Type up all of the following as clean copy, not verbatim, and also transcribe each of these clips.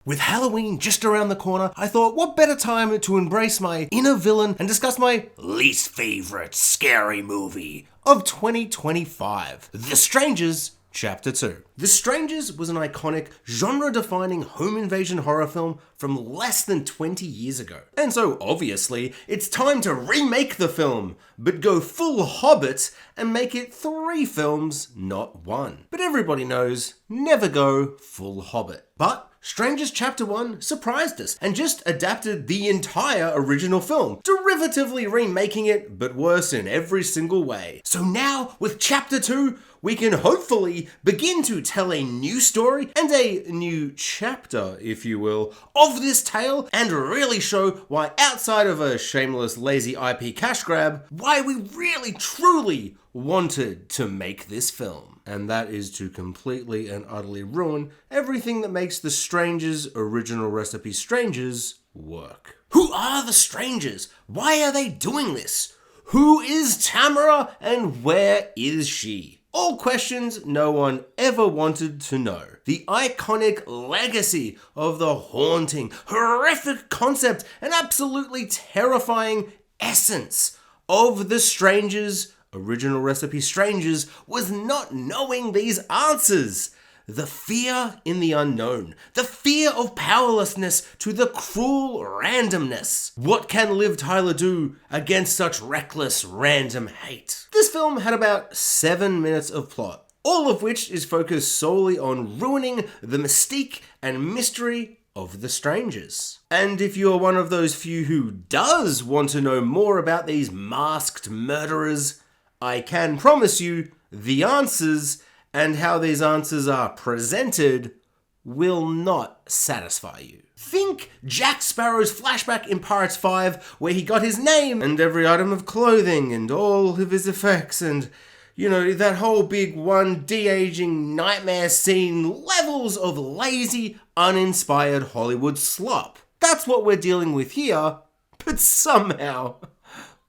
With Halloween just around the corner, I thought what better time to embrace my inner villain and discuss my least favourite scary movie of 2025, The Strangers Chapter 2. The Strangers was an iconic, genre-defining home invasion horror film from less than 20 years ago. And so obviously, it's time to remake the film, but go full Hobbit and make it 3 films, not 1. But everybody knows, never go full Hobbit. But Strangers Chapter 1 surprised us and just adapted the entire original film, derivatively remaking it, but worse in every single way. So now, with Chapter 2, we can hopefully begin to tell a new story and a new chapter, if you will, of this tale and really show why, outside of a shameless lazy IP cash grab, why we really truly wanted to make this film. And that is to completely and utterly ruin everything that makes the Strangers' original recipe Strangers work. Who are the Strangers? Why are they doing this? Who is Tamara and where is she? All questions no one ever wanted to know. The iconic legacy of the haunting, horrific concept and absolutely terrifying essence of the Strangers' original recipe Strangers was not knowing these answers. The fear in the unknown, the fear of powerlessness to the cruel randomness. What can Liv Tyler do against such reckless random hate? This film had about 7 minutes of plot, all of which is focused solely on ruining the mystique and mystery of the Strangers. And if you're one of those few who does want to know more about these masked murderers, I can promise you the answers and how these answers are presented will not satisfy you. Think Jack Sparrow's flashback in Pirates 5, where he got his name and every item of clothing and all of his effects and, you know, that whole big one de-aging nightmare scene, levels of lazy, uninspired Hollywood slop. That's what we're dealing with here, but somehow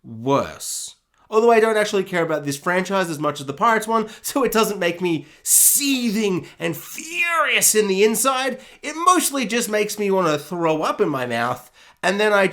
worse. Although I don't actually care about this franchise as much as the Pirates one, so it doesn't make me seething and furious in the inside. It mostly just makes me want to throw up in my mouth, and then I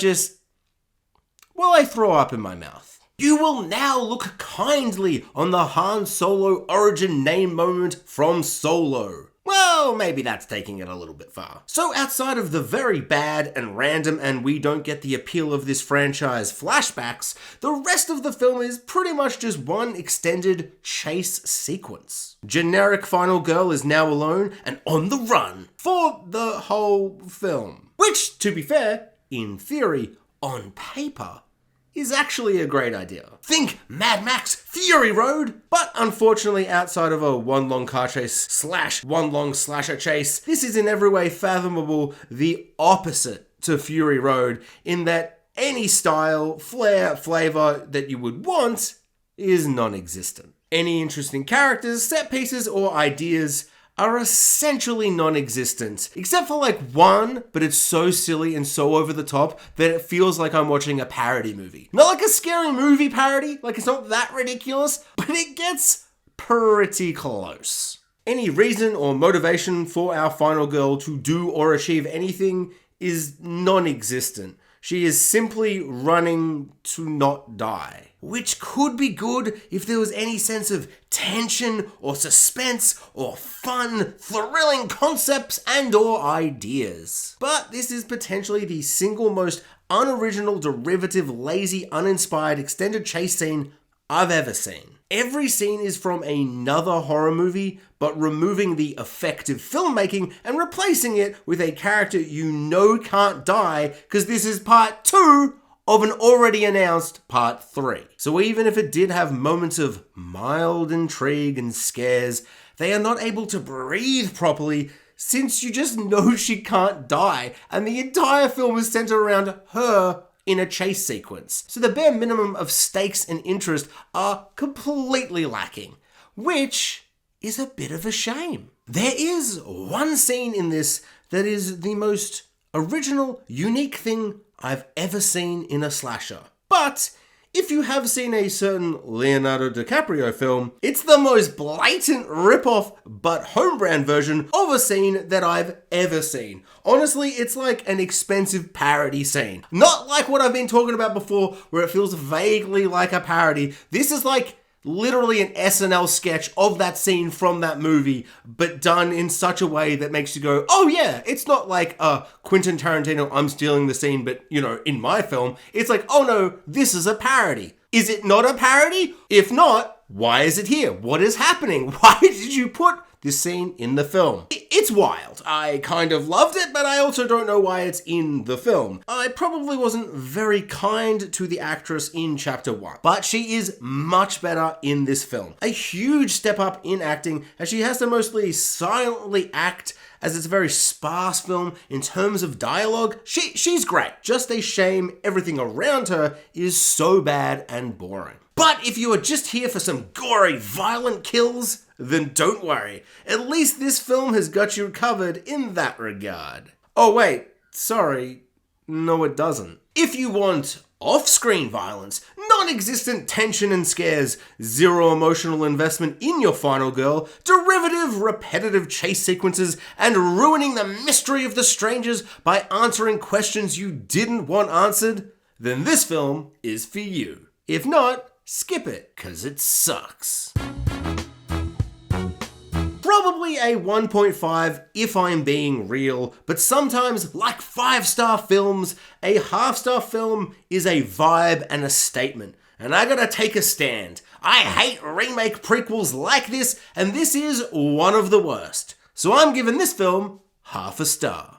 throw up in my mouth. You will now look kindly on the Han Solo origin name moment from Solo. Well, maybe that's taking it a little bit far. So outside of the very bad and random and we don't get the appeal of this franchise flashbacks, the rest of the film is pretty much just one extended chase sequence. Generic final girl is now alone and on the run for the whole film. Which, to be fair, in theory, on paper, is actually a great idea. Think Mad Max Fury Road! But unfortunately, outside of a one long car chase / one long slasher chase, this is in every way fathomable the opposite to Fury Road in that any style, flair, flavor that you would want is non-existent. Any interesting characters, set pieces, or ideas are essentially non-existent, except for like one, but it's so silly and so over the top that it feels like I'm watching a parody movie. Not like a scary movie parody, like it's not that ridiculous, but it gets pretty close. Any reason or motivation for our final girl to do or achieve anything is non-existent. She is simply running to not die. Which could be good if there was any sense of tension or suspense or fun, thrilling concepts and or ideas. But this is potentially the single most unoriginal, derivative, lazy, uninspired extended chase scene I've ever seen. Every scene is from another horror movie, but removing the effective filmmaking and replacing it with a character you know can't die because this is part 2 of an already announced part 3. So even if it did have moments of mild intrigue and scares, they are not able to breathe properly since you just know she can't die and the entire film is centered around her in a chase sequence. So the bare minimum of stakes and interest are completely lacking, which is a bit of a shame. There is one scene in this that is the most original, unique thing I've ever seen in a slasher. But If you have seen a certain Leonardo DiCaprio film, it's the most blatant rip-off but home-brand version of a scene that I've ever seen. Honestly, it's like an expensive parody scene. Not like what I've been talking about before, where it feels vaguely like a parody. This is like literally an SNL sketch of that scene from that movie, but done in such a way that makes you go, oh yeah, it's not like Quentin Tarantino, I'm stealing the scene, but in my film. It's like, oh no, this is a parody. Is it not a parody? If not, why is it here? What is happening? Why did you put this scene in the film? It's wild. I kind of loved it, but I also don't know why it's in the film. I probably wasn't very kind to the actress in chapter 1, but she is much better in this film. A huge step up in acting, as she has to mostly silently act, as it's a very sparse film in terms of dialogue. She's great. Just a shame everything around her is so bad and boring. But if you are just here for some gory, violent kills, then don't worry. At least this film has got you covered in that regard. Oh wait, sorry. No, it doesn't. If you want off-screen violence, non-existent tension and scares, zero emotional investment in your final girl, derivative, repetitive chase sequences, and ruining the mystery of the strangers by answering questions you didn't want answered, then this film is for you. If not, skip it, 'cause it sucks. Probably a 1.5 if I'm being real, but sometimes, like 5-star films, a half-star film is a vibe and a statement. And I gotta take a stand. I hate remake prequels like this, and this is one of the worst. So I'm giving this film half a star.